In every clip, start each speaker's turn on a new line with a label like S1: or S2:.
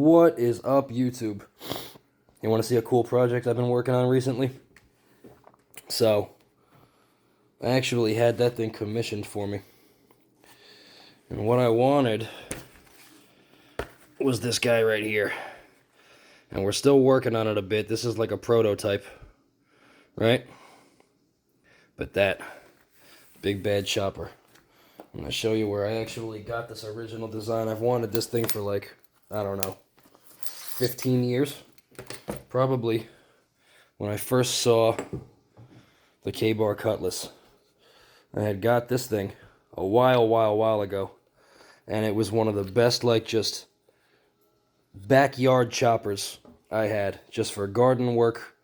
S1: What is up, YouTube? You want to see a cool project I've been working on recently? So, I actually had that thing commissioned for me. And what I wanted was this guy right here. And we're still working on it a bit. This is like a prototype, right? But that big bad chopper. I'm going to show you where I actually got this original design. I've wanted this thing for like, I don't know, 15 years. Probably when I first saw the K-Bar Cutlass. I had got this thing a while ago. And it was one of the best, like, just backyard choppers I had. Just for garden work,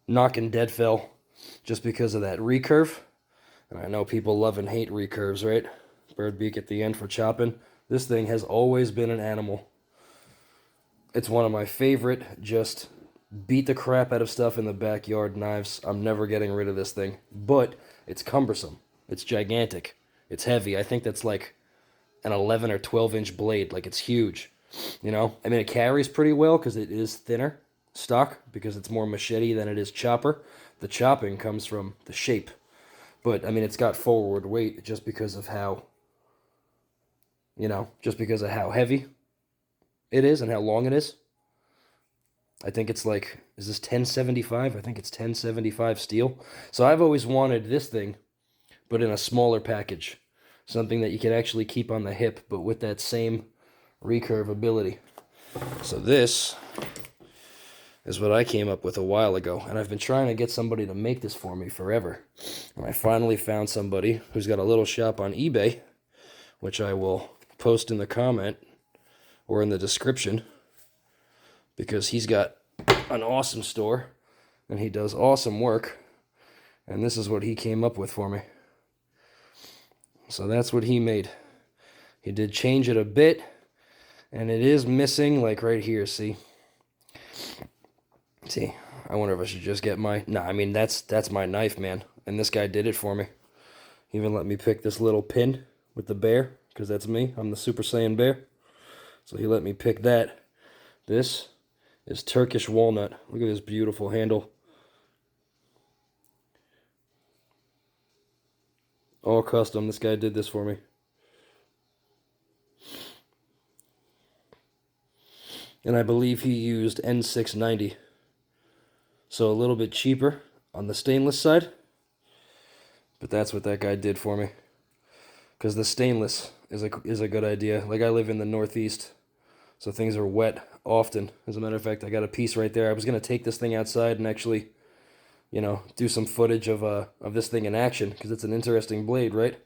S1: knocking dead fell, just because of that recurve. And I know people love and hate recurves, right? Bird beak at the end for chopping. This thing has always been an animal. It's one of my favorite, just beat the crap out of stuff in the backyard knives. I'm never getting rid of this thing. But it's cumbersome. It's gigantic. It's heavy. I think that's like an 11 or 12 inch blade. Like, it's huge. You know? I mean, it carries pretty well because it is thinner stock, because it's more machete than it is chopper. The chopping comes from the shape. But, I mean, it's got forward weight just because of how, you know, just because of how heavy it is and how long it is. I think it's like, is this 1075? I think it's 1075 steel. So I've always wanted this thing, but in a smaller package. Something that you can actually keep on the hip, but with that same recurve ability. So this is what I came up with a while ago, and I've been trying to get somebody to make this for me forever. And I finally found somebody who's got a little shop on eBay, which I will post in the comment or in the description, because he's got an awesome store and he does awesome work. And this is what he came up with for me. So that's what he made. He did change it a bit, and it is missing, like right here, see? See, I wonder if I should just get my... Nah, I mean, that's my knife, man. And this guy did it for me. He even let me pick this little pin with the bear, because that's me. I'm the Super Saiyan bear. So he let me pick that. This is Turkish walnut. Look at this beautiful handle. All custom. This guy did this for me. And I believe he used N690. So a little bit cheaper on the stainless side. But that's what that guy did for me. Because the stainless is a good idea. Like, I live in the Northeast, so things are wet often. As a matter of fact, I got a piece right there. I was going to take this thing outside and actually, you know, do some footage of this thing in action, because it's an interesting blade, right?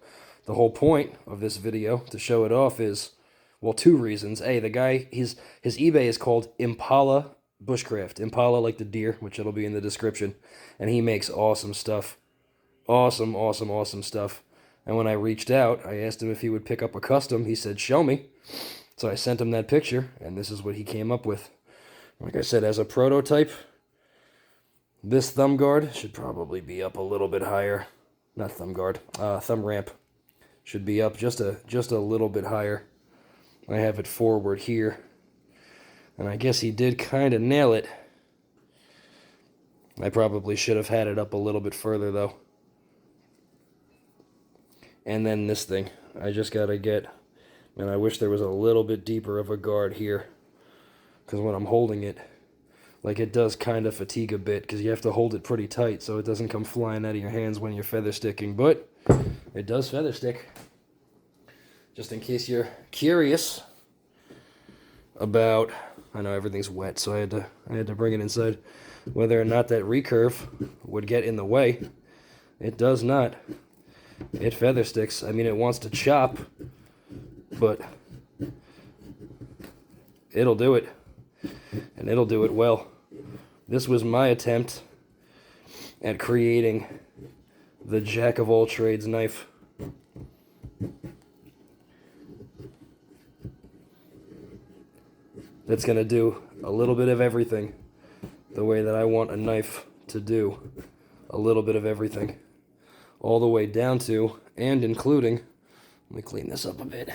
S1: The whole point of this video, to show it off, is, well, two reasons. A, the guy, his eBay is called Impala Bushcraft. Impala like the deer, which it'll be in the description. And he makes awesome stuff. Awesome stuff. And when I reached out, I asked him if he would pick up a custom. He said, show me. So I sent him that picture, and this is what he came up with. Like I said, as a prototype, this thumb guard should probably be up a little bit higher. Not thumb guard, thumb ramp should be up just a little bit higher. I have it forward here. And I guess he did kind of nail it. I probably should have had it up a little bit further, though. And then this thing, I just gotta get, man, I wish there was a little bit deeper of a guard here. Because when I'm holding it, like, it does kind of fatigue a bit, because you have to hold it pretty tight so it doesn't come flying out of your hands when you're feather sticking. But it does feather stick. Just in case you're curious about, I know everything's wet, so I had to bring it inside, whether or not that recurve would get in the way. It does not. It feather sticks. I mean, it wants to chop, but it'll do it. And it'll do it well. This was my attempt at creating the jack-of-all-trades knife. That's going to do a little bit of everything the way that I want a knife to do. A little bit of everything. All the way down to, and including, let me clean this up a bit,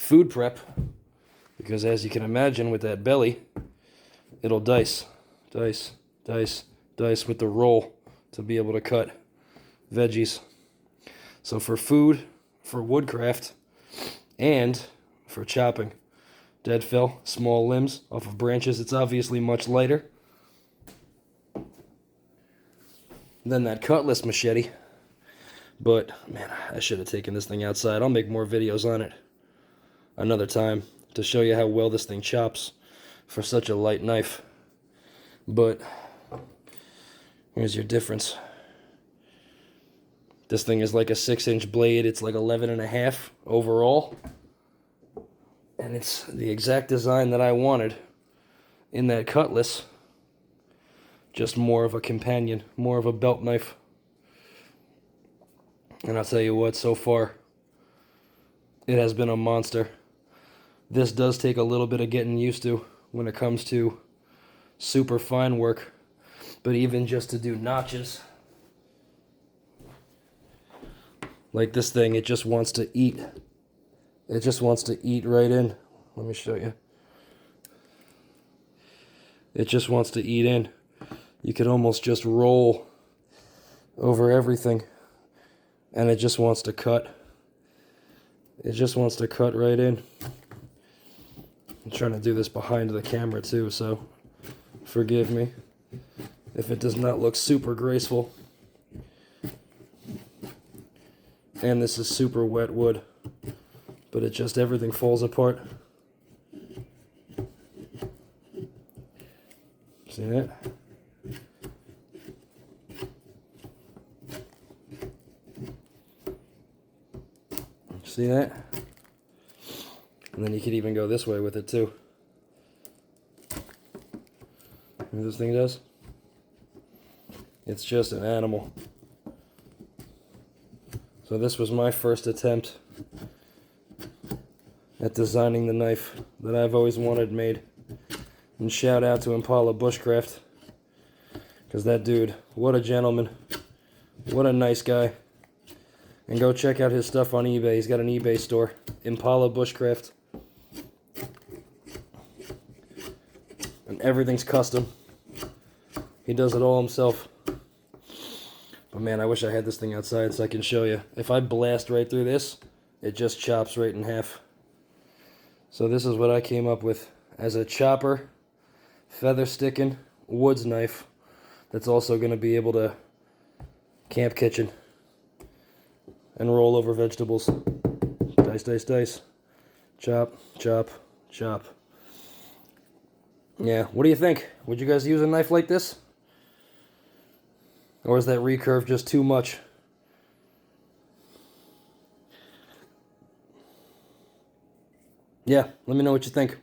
S1: food prep because as you can imagine with that belly, it'll dice with the roll to be able to cut veggies. So for food, for woodcraft, and for chopping dead fell, small limbs off of branches, it's obviously much lighter than that cutlass machete. But man, I should have taken this thing outside. I'll make more videos on it another time to show you how well this thing chops for such a light knife. But here's your difference. This thing is like a 6-inch blade. It's like 11.5 overall. And it's the exact design that I wanted in that cutlass. Just more of a companion, more of a belt knife. And I'll tell you what, so far, it has been a monster. This does take a little bit of getting used to when it comes to super fine work. But even just to do notches, like this thing, it just wants to eat. It just wants to eat right in. Let me show you. It just wants to eat in. You could almost just roll over everything. And it just wants to cut. It just wants to cut right in. I'm trying to do this behind the camera too, so forgive me if it does not look super graceful. And this is super wet wood, but it just, everything falls apart. See that? See that? And then you could even go this way with it too. What this thing does? It's just an animal. So this was my first attempt at designing the knife that I've always wanted made. And shout out to Impala Bushcraft, because that dude, what a gentleman, what a nice guy. And go check out his stuff on eBay. He's got an eBay store, Impala Bushcraft. And everything's custom. He does it all himself. But man, I wish I had this thing outside so I can show you. If I blast right through this, it just chops right in half. So this is what I came up with as a chopper, feather sticking, woods knife that's also going to be able to camp kitchen and roll over vegetables. Dice, dice, dice. Chop, chop, chop. Yeah, what do you think? Would you guys use a knife like this? Or is that recurve just too much? Yeah, let me know what you think.